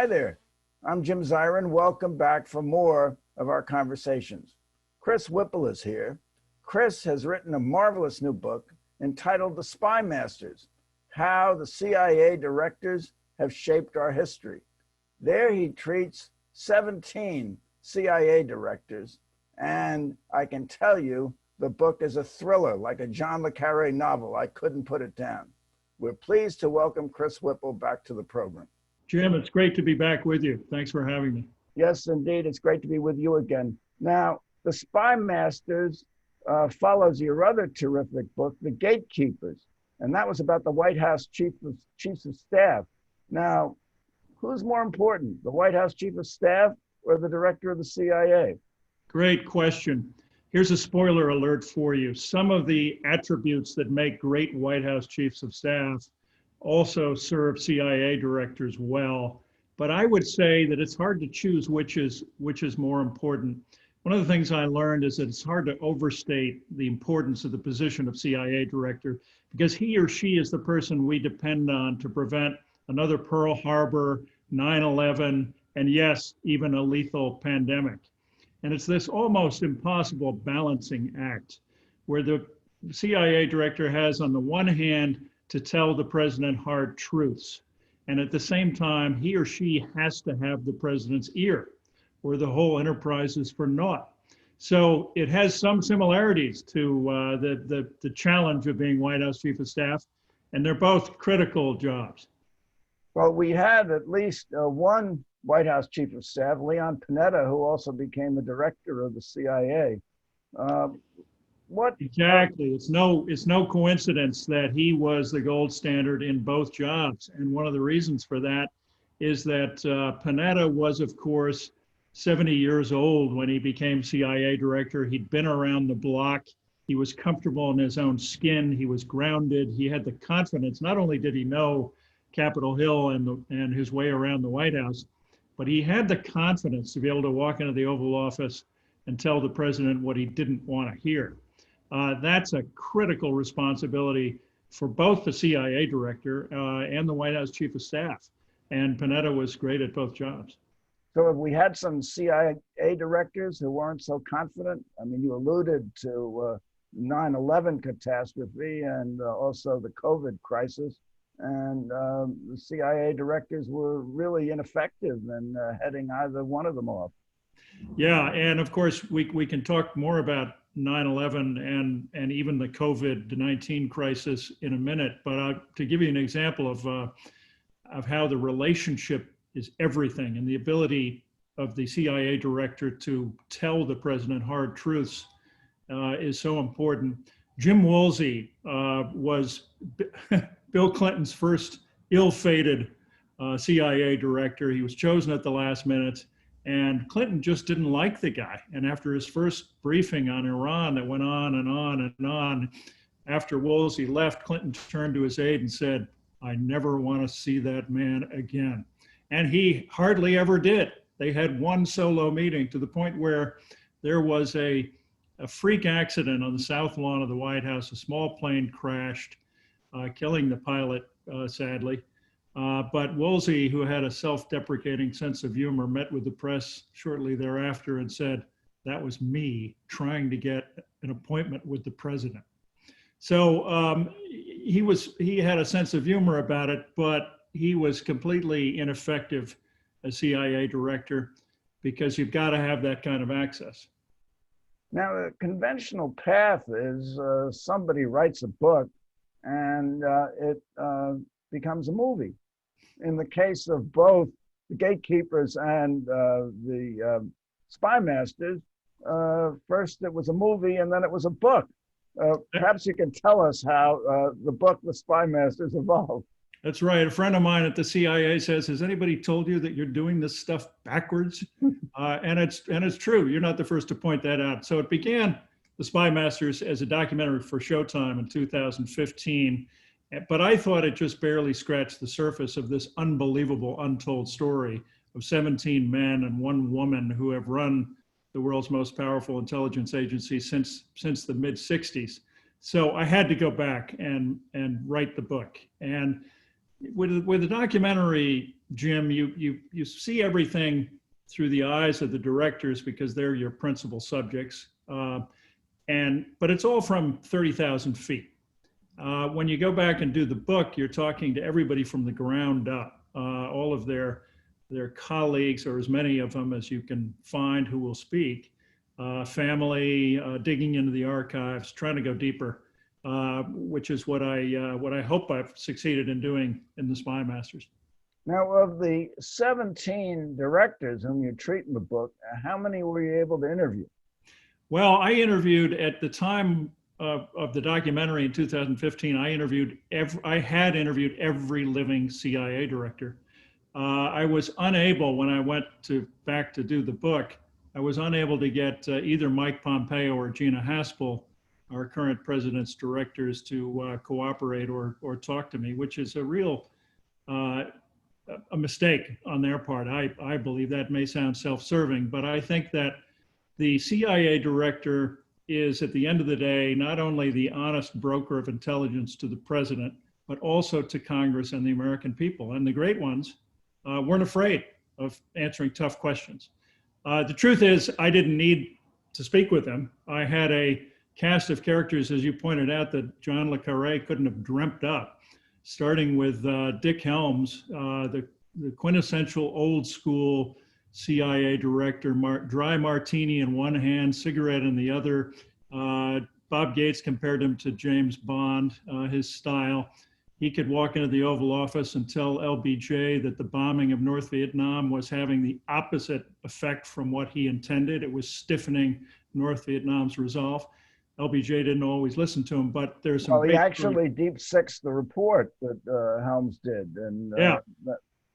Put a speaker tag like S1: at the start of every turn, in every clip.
S1: Hi there, I'm Jim Zirin. Welcome back for more of our conversations. Chris Whipple is here. Chris has written a marvelous new book entitled The Spymasters: How the CIA Directors Have Shaped Our History. There he treats 17 CIA directors, and I can tell you the book is a thriller, like a John le Carré novel. I couldn't put it down. We're pleased to welcome Chris Whipple back to the program.
S2: Jim, it's great to be back with you. Thanks for having me.
S1: Yes, indeed. It's great to be with you again. Now, The Spymasters follows your other terrific book, The Gatekeepers, and that was about the White House chiefs of staff. Now, who's more important, the White House chief of staff or the director of the CIA?
S2: Great question. Here's a spoiler alert for you. Some of the attributes that make great White House chiefs of staff also serve CIA directors well, but I would say that it's hard to choose which is more important. One of the things I learned is that it's hard to overstate the importance of the position of CIA director, because he or she is the person we depend on to prevent another Pearl Harbor, 9/11, and yes, even a lethal pandemic. And it's this almost impossible balancing act where the CIA director has, on the one hand, to tell the president hard truths. And at the same time, he or she has to have the president's ear, or the whole enterprise is for naught. So it has some similarities to the challenge of being White House chief of staff, and they're both critical jobs.
S1: Well, we had at least one White House chief of staff, Leon Panetta, who also became the director of the CIA.
S2: Exactly. It's no coincidence that he was the gold standard in both jobs. And one of the reasons for that is that Panetta was, of course, 70 years old when he became CIA director. He'd been around the block. He was comfortable in his own skin. He was grounded. He had the confidence. Not only did he know Capitol Hill and his way around the White House, but he had the confidence to be able to walk into the Oval Office and tell the president what he didn't want to hear. That's a critical responsibility for both the CIA director and the White House chief of staff. And Panetta was great at both jobs.
S1: So have we had some CIA directors who weren't so confident? I mean, you alluded to 9/11 catastrophe and also the COVID crisis. And the CIA directors were really ineffective in heading either one of them off.
S2: Yeah, and of course, we can talk more about 9/11 and even the COVID-19 crisis in a minute, but to give you an example of how the relationship is everything, and the ability of the CIA director to tell the president hard truths is so important. Jim Woolsey was Bill Clinton's first ill-fated CIA director. He was chosen at the last minute, and Clinton just didn't like the guy. And after his first briefing on Iran that went on and on and on, after Woolsey left, Clinton turned to his aide and said, "I never want to see that man again." And he hardly ever did. They had one solo meeting, to the point where there was a freak accident on the south lawn of the White House. A small plane crashed, killing the pilot, sadly. But Woolsey, who had a self-deprecating sense of humor, met with the press shortly thereafter and said, "That was me trying to get an appointment with the president." So he had a sense of humor about it, but he was completely ineffective as CIA director, because you've got to have that kind of access.
S1: Now, the conventional path is somebody writes a book and it becomes a movie. In the case of both The Gatekeepers and the Spymasters, first it was a movie and then it was a book. Perhaps you can tell us how the book The Spymasters evolved.
S2: That's right. A friend of mine at the CIA says, "Has anybody told you that you're doing this stuff backwards?" And it's true. You're not the first to point that out. So it began, The Spymasters, as a documentary for Showtime in 2015. But I thought it just barely scratched the surface of this unbelievable untold story of 17 men and one woman who have run the world's most powerful intelligence agency since the mid-60s. So I had to go back and write the book. And with the documentary, Jim, you see everything through the eyes of the directors because they're your principal subjects. But it's all from 30,000 feet. When you go back and do the book, you're talking to everybody from the ground up, all of their colleagues, or as many of them as you can find who will speak, family, digging into the archives, trying to go deeper, which is what I hope I've succeeded in doing in the Spymasters.
S1: Now, of the 17 directors whom you treat in the book, how many were you able to interview?
S2: Well, I interviewed at the time of the documentary in 2015. I had interviewed every living CIA director. I was unable, when I went back to do the book, I was unable to get either Mike Pompeo or Gina Haspel, our current president's directors, to cooperate or talk to me, which is a real a mistake on their part. I believe that may sound self-serving, but I think that the CIA director is, at the end of the day, not only the honest broker of intelligence to the president, but also to Congress and the American people. And the great ones weren't afraid of answering tough questions. The truth is, I didn't need to speak with them. I had a cast of characters, as you pointed out, that John le Carré couldn't have dreamt up, starting with Dick Helms, the quintessential old school CIA director, dry martini in one hand, cigarette in the other. Bob Gates compared him to James Bond, his style. He could walk into the Oval Office and tell LBJ that the bombing of North Vietnam was having the opposite effect from what he intended. It was stiffening North Vietnam's resolve. LBJ didn't always listen to him, but there's some.
S1: Well, he actually deep sixed the report that Helms did, and
S2: yeah.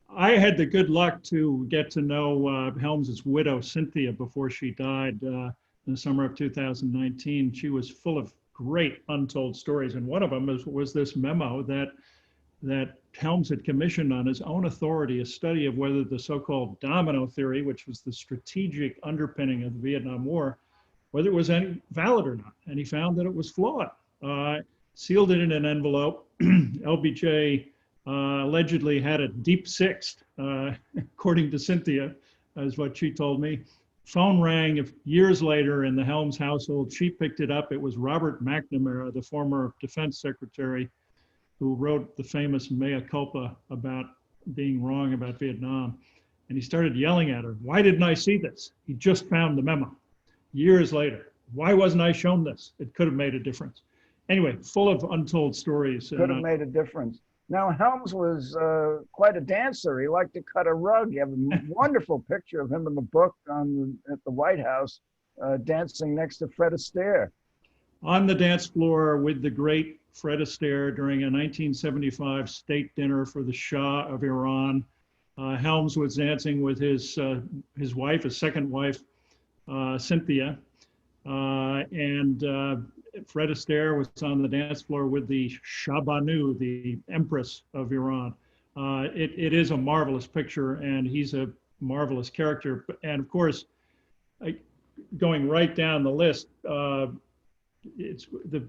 S2: I had the good luck to get to know Helms's widow, Cynthia, before she died in the summer of 2019. She was full of great untold stories, and one of them was this memo that Helms had commissioned on his own authority, a study of whether the so-called domino theory, which was the strategic underpinning of the Vietnam War, whether it was any valid or not. And he found that it was flawed. Sealed it in an envelope. LBJ allegedly had it deep sixed, according to Cynthia, is what she told me. Phone rang years later in the Helms household. She picked it up. It was Robert McNamara, the former defense secretary, who wrote the famous mea culpa about being wrong about Vietnam. And he started yelling at her, "Why didn't I see this?" He just found the memo years later. "Why wasn't I shown this? It could have made a difference." Anyway, full of untold stories.
S1: Could have made a difference. Now, Helms was quite a dancer. He liked to cut a rug. You have a wonderful picture of him in the book at the White House dancing next to Fred Astaire.
S2: On the dance floor with the great Fred Astaire during a 1975 state dinner for the Shah of Iran. Helms was dancing with his wife, his second wife, Cynthia, and Fred Astaire was on the dance floor with the Shah Banu, the Empress of Iran. It is a marvelous picture, and he's a marvelous character. And of course, going right down the list, the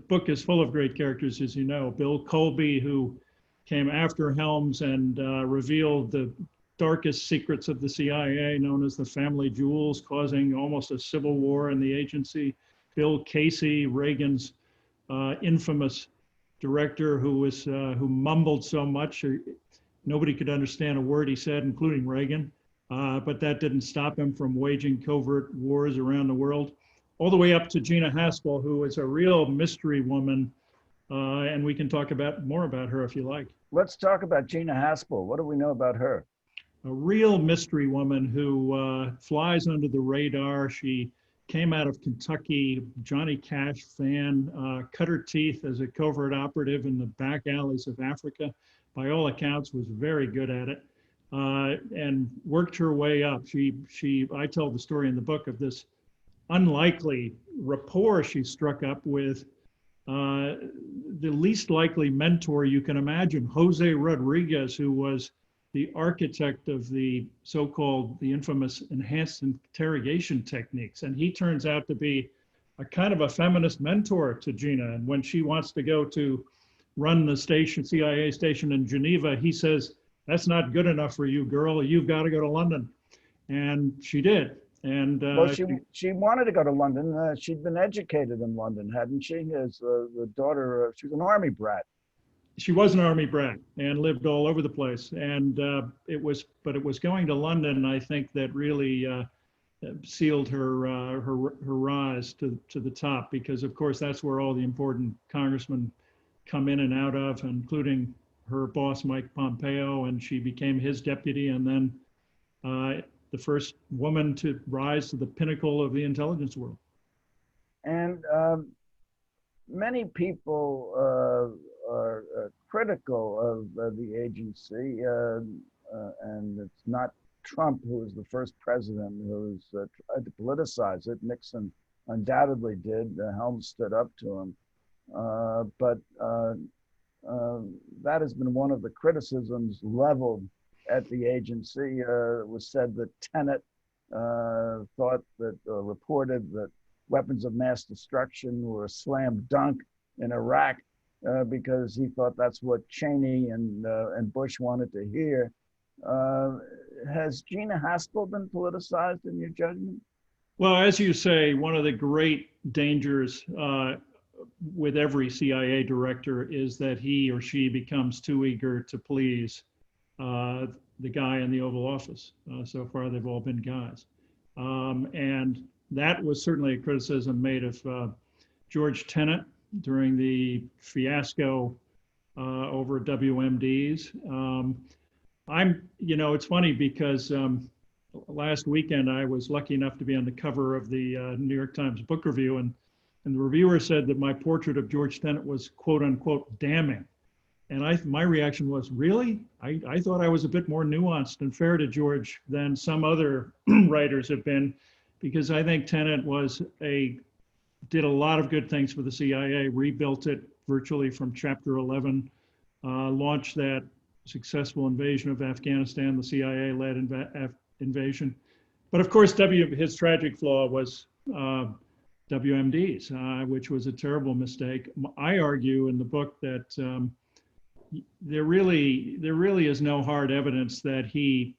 S2: book is full of great characters, as you know. Bill Colby, who came after Helms and revealed the darkest secrets of the CIA, known as the family jewels, causing almost a civil war in the agency. Bill Casey, Reagan's infamous director, who mumbled so much nobody could understand a word he said, including Reagan. But that didn't stop him from waging covert wars around the world. All the way up to Gina Haspel, who is a real mystery woman, and we can talk more about her if you like.
S1: Let's talk about Gina Haspel. What do we know about her?
S2: A real mystery woman who flies under the radar. She came out of Kentucky, Johnny Cash fan, cut her teeth as a covert operative in the back alleys of Africa. By all accounts, was very good at it, and worked her way up. I tell the story in the book of this unlikely rapport she struck up with the least likely mentor you can imagine, Jose Rodriguez, who was the architect of the infamous enhanced interrogation techniques. And he turns out to be a kind of a feminist mentor to Gina. And when she wants to go to run the station, CIA station in Geneva, he says, "That's not good enough for you, girl. You've got to go to London." And she did. And
S1: Well, she wanted to go to London. She'd been educated in London, hadn't she? As the daughter, she was an army brat.
S2: she was an army brat and lived all over the place. And it was going to London, I think, that really sealed her rise to the top, because of course that's where all the important congressmen come in and out of, including her boss Mike Pompeo, and she became his deputy, and then the first woman to rise to the pinnacle of the intelligence world.
S1: And many people are critical of the agency, and it's not Trump who was the first president who's tried to politicize it. Nixon undoubtedly did. Helms stood up to him. But that has been one of the criticisms leveled at the agency. It was said that Tenet thought that, reported that weapons of mass destruction were a slam dunk in Iraq because he thought that's what Cheney and Bush wanted to hear. Has Gina Haspel been politicized in your judgment?
S2: Well, as you say, one of the great dangers with every CIA director is that he or she becomes too eager to please the guy in the Oval Office. So far, they've all been guys. And that was certainly a criticism made of George Tenet during the fiasco over WMDs. It's funny because last weekend I was lucky enough to be on the cover of the New York Times Book Review, and the reviewer said that my portrait of George Tenet was quote unquote damning. And my reaction was, really? I thought I was a bit more nuanced and fair to George than some other writers have been, because I think Tenet did a lot of good things for the CIA, rebuilt it virtually from Chapter 11, launched that successful invasion of Afghanistan, the CIA-led invasion. But of course, his tragic flaw was WMDs, which was a terrible mistake. I argue in the book that there really is no hard evidence that he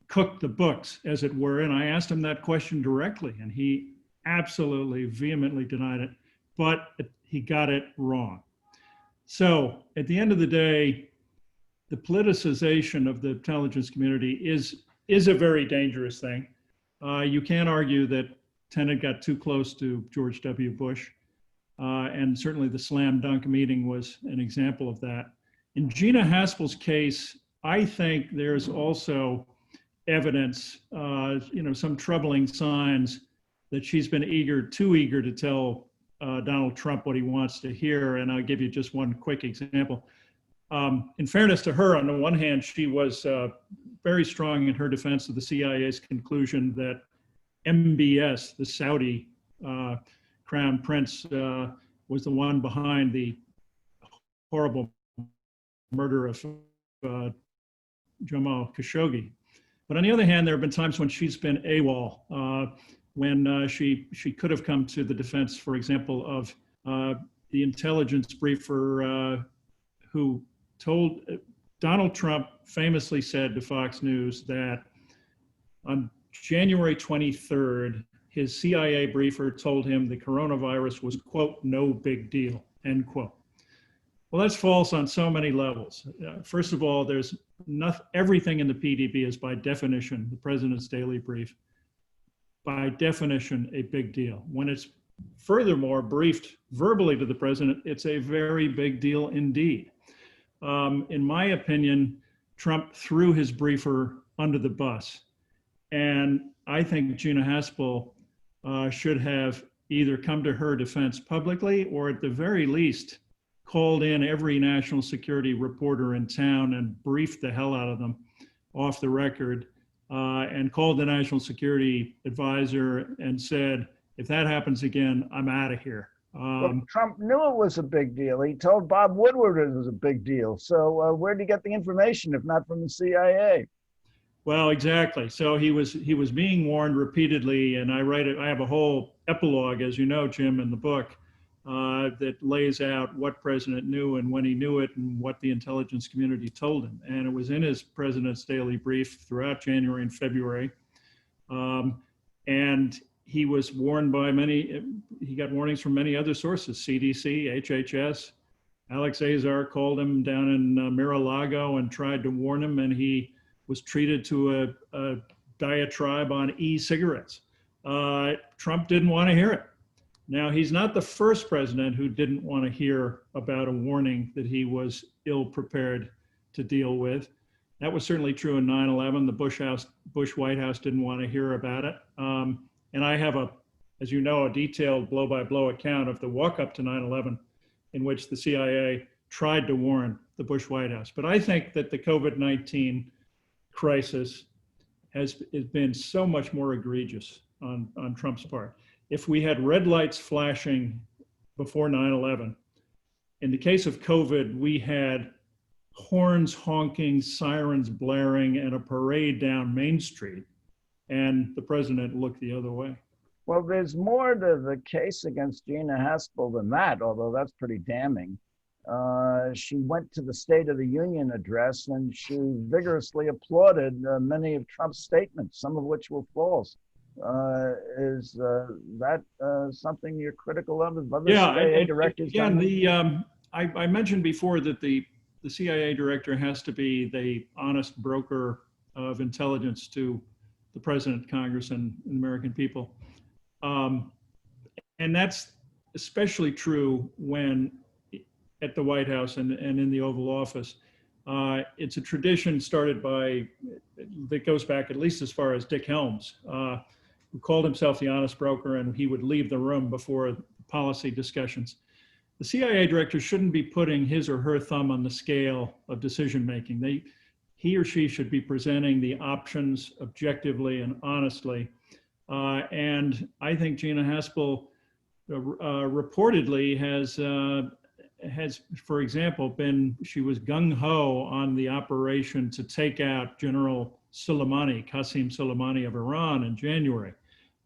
S2: cooked the books, as it were. And I asked him that question directly, and he absolutely vehemently denied it, but he got it wrong. So at the end of the day, the politicization of the intelligence community is a very dangerous thing. You can't argue that Tenet got too close to George W. Bush, and certainly the slam dunk meeting was an example of that. In Gina Haspel's case, I think there's also evidence, some troubling signs that she's been too eager to tell Donald Trump what he wants to hear. And I'll give you just one quick example. In fairness to her, on the one hand, she was very strong in her defense of the CIA's conclusion that MBS, the Saudi crown prince, was the one behind the horrible murder of Jamal Khashoggi. But on the other hand, there have been times when she's been AWOL, when she could have come to the defense, for example, of the intelligence briefer who told Donald Trump famously said to Fox News that on January 23rd, his CIA briefer told him the coronavirus was, quote, no big deal, end quote. Well, that's false on so many levels. First of all, everything in the PDB is by definition, the president's daily brief, by definition, a big deal. When it's furthermore briefed verbally to the president, it's a very big deal indeed. In my opinion, Trump threw his briefer under the bus. And I think Gina Haspel should have either come to her defense publicly, or at the very least, called in every national security reporter in town and briefed the hell out of them off the record, and called the national security advisor and said, if that happens again, I'm out of here.
S1: Well, Trump knew it was a big deal. He told Bob Woodward it was a big deal. So where did he get the information, if not from the CIA?
S2: Well, exactly. So he was being warned repeatedly, and I have a whole epilogue, as you know, Jim, in the book, that lays out what President knew and when he knew it and what the intelligence community told him. And it was in his President's Daily Brief throughout January and February. And he was warned by he got warnings from many other sources, CDC, HHS. Alex Azar called him down in Mar-a-Lago and tried to warn him, and he was treated to a diatribe on e-cigarettes. Trump didn't want to hear it. Now, he's not the first president who didn't want to hear about a warning that he was ill-prepared to deal with. That was certainly true in 9/11. The Bush White House didn't want to hear about it. And I have as you know, a detailed blow-by-blow account of the walk-up to 9/11 in which the CIA tried to warn the Bush White House. But I think that the COVID-19 crisis has been so much more egregious on Trump's part. If we had red lights flashing before 9/11, in the case of COVID, we had horns honking, sirens blaring, and a parade down Main Street, and the president looked the other way.
S1: Well, there's more to the case against Gina Haspel than that, although that's pretty damning. She went to the State of the Union address and she vigorously applauded many of Trump's statements, some of which were false. Is that something you're critical of other CIA directors?
S2: Again, I mentioned before that the CIA director has to be the honest broker of intelligence to the president, Congress, and American people. And that's especially true when at the White House and in the Oval Office. It's a tradition started that goes back at least as far as Dick Helms, who called himself the honest broker, and he would leave the room before policy discussions. The CIA director shouldn't be putting his or her thumb on the scale of decision-making. He or she should be presenting the options objectively and honestly. And I think Gina Haspel reportedly has, for example, she was gung-ho on the operation to take out General Soleimani, Qasem Soleimani of Iran in January.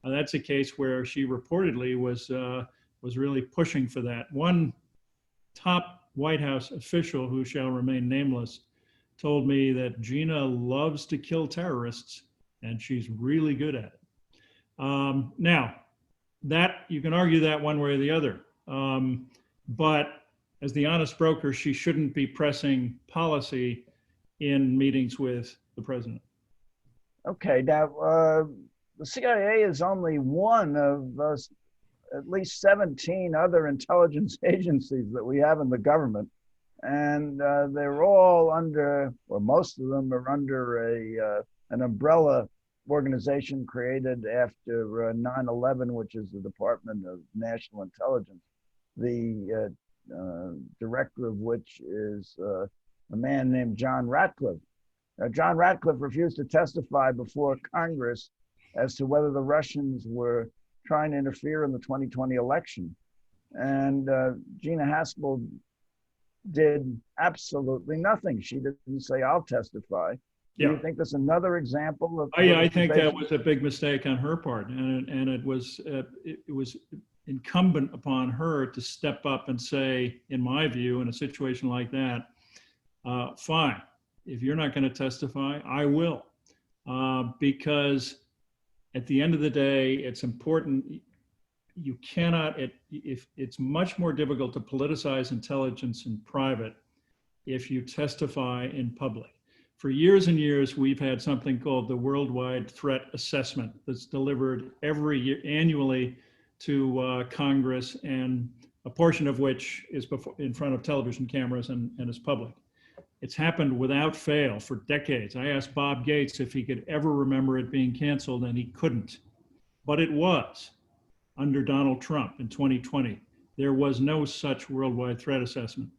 S2: That's a case where she reportedly was really pushing for that. One top White House official, who shall remain nameless, told me that Gina loves to kill terrorists and she's really good at it. Now, that you can argue that one way or the other, but as the honest broker, she shouldn't be pressing policy in meetings with the president.
S1: Okay, now the CIA is only one of at least 17 other intelligence agencies that we have in the government, and they're all under, or most of them are under an umbrella organization created after 9/11, which is the Department of National Intelligence, the director of which is a man named John Ratcliffe. John Ratcliffe refused to testify before Congress as to whether the Russians were trying to interfere in the 2020 election. And Gina Haspel did absolutely nothing. She didn't say, I'll testify. Do you think that's another example of?
S2: I think that was a big mistake on her part, and it was incumbent upon her to step up and say, in my view, in a situation like that, fine, if you're not going to testify, I will, because at the end of the day, it's important. You cannot. It's much more difficult to politicize intelligence in private if you testify in public. For years and years, we've had something called the Worldwide Threat Assessment that's delivered every year, annually, to Congress, and a portion of which is in front of television cameras and is public. It's happened without fail for decades. I asked Bob Gates if he could ever remember it being canceled, and he couldn't. But it was under Donald Trump in 2020. There was no such worldwide threat assessment.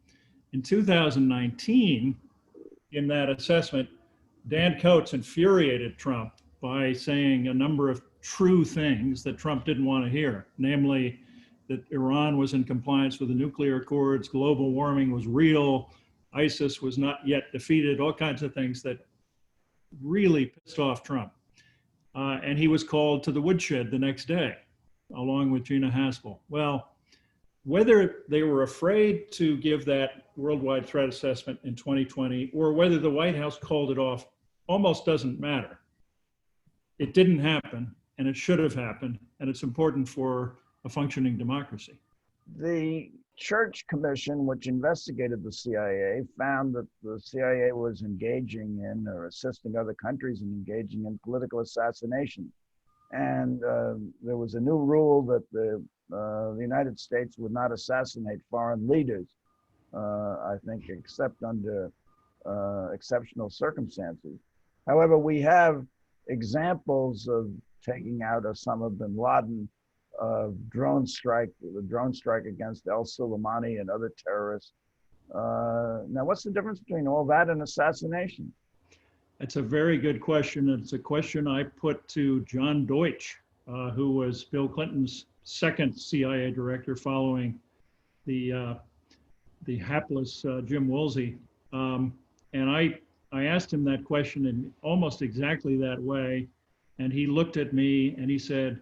S2: In 2019, in that assessment, Dan Coates infuriated Trump by saying a number of true things that Trump didn't want to hear, namely that Iran was in compliance with the nuclear accords, global warming was real, ISIS was not yet defeated, all kinds of things that really pissed off Trump. And he was called to the woodshed the next day, along with Gina Haspel. Well, Whether they were afraid to give that worldwide threat assessment in 2020 or whether the White House called it off almost doesn't matter. It didn't happen, and it should have happened, and it's important for a functioning democracy.
S1: The Church Commission, which investigated the CIA, found that the CIA was engaging in or assisting other countries in engaging in political assassination. And there was a new rule that the United States would not assassinate foreign leaders, I think, except under exceptional circumstances. However, we have examples of taking out Osama bin Laden, the drone strike against al-Soleimani and other terrorists. Now, what's the difference between all that and assassination?
S2: That's a very good question. It's a question I put to John Deutsch, who was Bill Clinton's second CIA director following the hapless Jim Woolsey. And I asked him that question in almost exactly that way. And he looked at me and he said,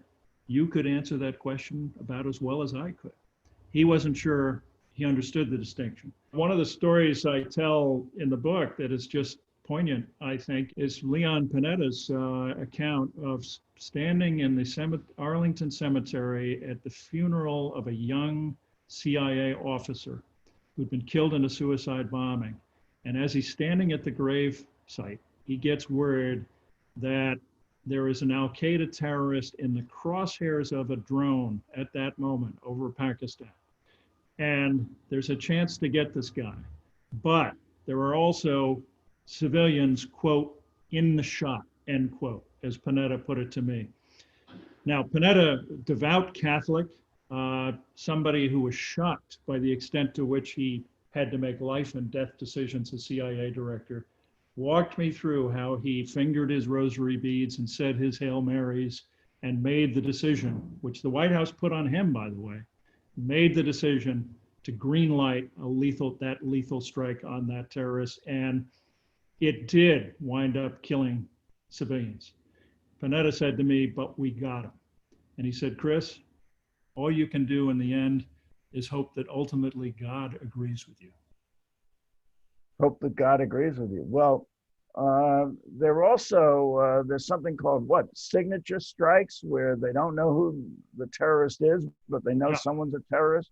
S2: "You could answer that question about as well as I could." He wasn't sure he understood the distinction. One of the stories I tell in the book that is just poignant, I think, is Leon Panetta's account of standing in the Arlington Cemetery at the funeral of a young CIA officer who'd been killed in a suicide bombing. And as he's standing at the grave site, he gets word that there is an al-Qaeda terrorist in the crosshairs of a drone at that moment over Pakistan. And there's a chance to get this guy. But there are also civilians, quote, in the shot, end quote, as Panetta put it to me. Now, Panetta, devout Catholic, somebody who was shocked by the extent to which he had to make life and death decisions as CIA director, walked me through how he fingered his rosary beads and said his Hail Marys and made the decision, which the White House put on him, by the way, made the decision to green light that lethal strike on that terrorist. And it did wind up killing civilians. Panetta said to me, "But we got him." And he said, "Chris, all you can do in the end is hope that ultimately God agrees with you."
S1: Hope that God agrees with you. Well, there's something called what? Signature strikes, where they don't know who the terrorist is, but they know someone's a terrorist.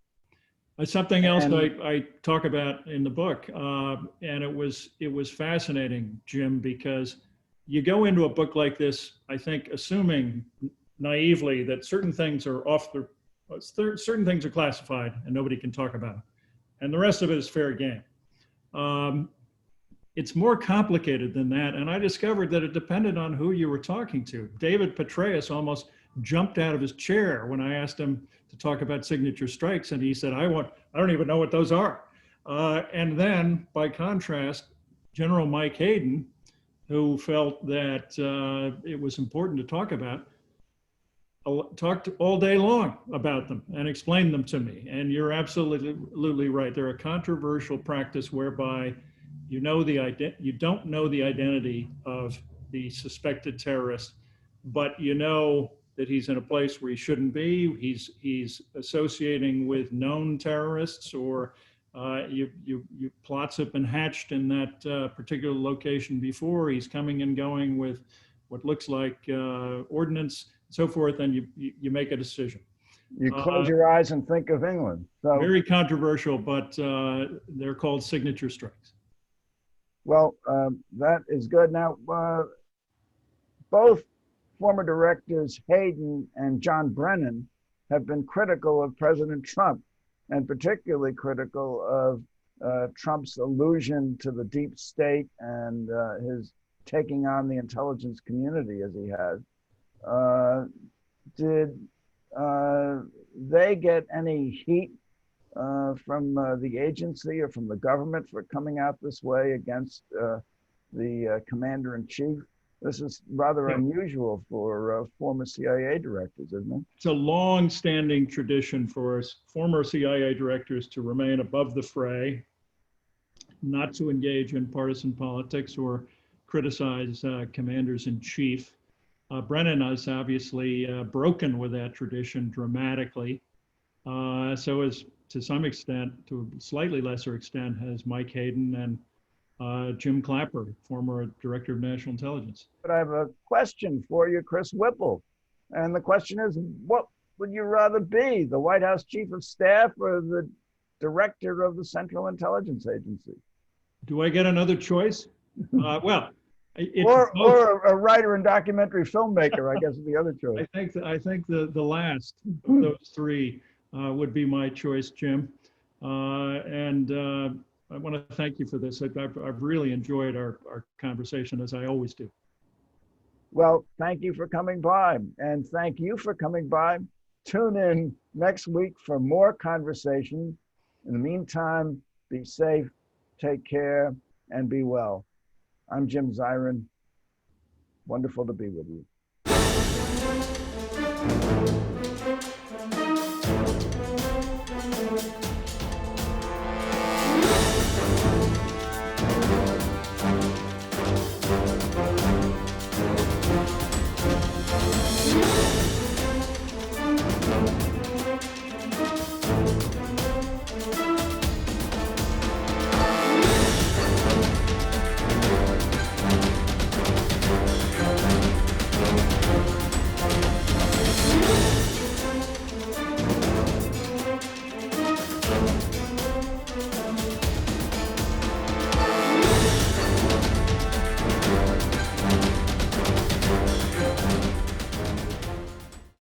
S2: It's something else I talk about in the book, and it was fascinating, Jim, because you go into a book like this, I think, assuming naively that certain things are certain things are classified and nobody can talk about them, and the rest of it is fair game. It's more complicated than that, and I discovered that it depended on who you were talking to. David Petraeus almost jumped out of his chair when I asked him to talk about signature strikes, and he said, I don't even know what those are. And then, by contrast, General Mike Hayden, who felt that it was important to talk about, talked all day long about them and explained them to me. And you're absolutely right. They're a controversial practice whereby you don't know the identity of the suspected terrorist, but you know that he's in a place where he shouldn't be. He's associating with known terrorists, or plots have been hatched in that particular location before. He's coming and going with what looks like ordnance, and so forth, and you make a decision.
S1: You close your eyes and think of England. So,
S2: very controversial, but they're called signature strikes.
S1: Well, that is good. Now, both former directors Hayden and John Brennan have been critical of President Trump, and particularly critical of Trump's allusion to the deep state and his taking on the intelligence community as he has. Did they get any heat from the agency or from the government for coming out this way against the commander-in-chief? This is rather unusual for former CIA directors, isn't it?
S2: It's a long-standing tradition for former CIA directors to remain above the fray, not to engage in partisan politics or criticize commanders-in-chief. Brennan has obviously broken with that tradition dramatically. So is to some extent, to a slightly lesser extent, has Mike Hayden and Jim Clapper, former Director of National Intelligence.
S1: But I have a question for you, Chris Whipple. And the question is, what would you rather be, the White House Chief of Staff or the Director of the Central Intelligence Agency?
S2: Do I get another choice? Well,
S1: or a writer and documentary filmmaker, I guess is the other choice.
S2: I think the last of those three would be my choice, Jim. And I want to thank you for this. I've really enjoyed our conversation, as I always do.
S1: Well, thank you for coming by, and thank you for coming by. Tune in next week for more conversation. In the meantime, be safe, take care, and be well. I'm Jim Zirin. Wonderful to be with you.